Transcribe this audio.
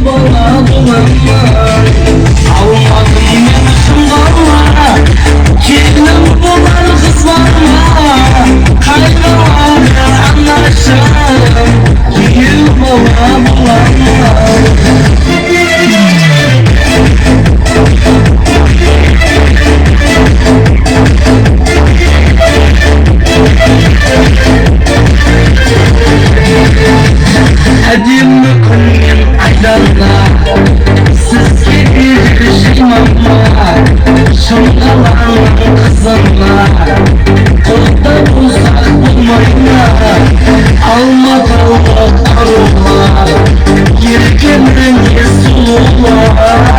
бала боламын. Алмадым мен шыңғала, келін болар қыз бала. Қайнап анашым, күйеу бала боламын. Әдемі күнмен айдана, сізге берер жаймама. Шыңғаланың қызына, құлда болсақ болмайна. Алматылық қарулар, еркеміне сұлулар.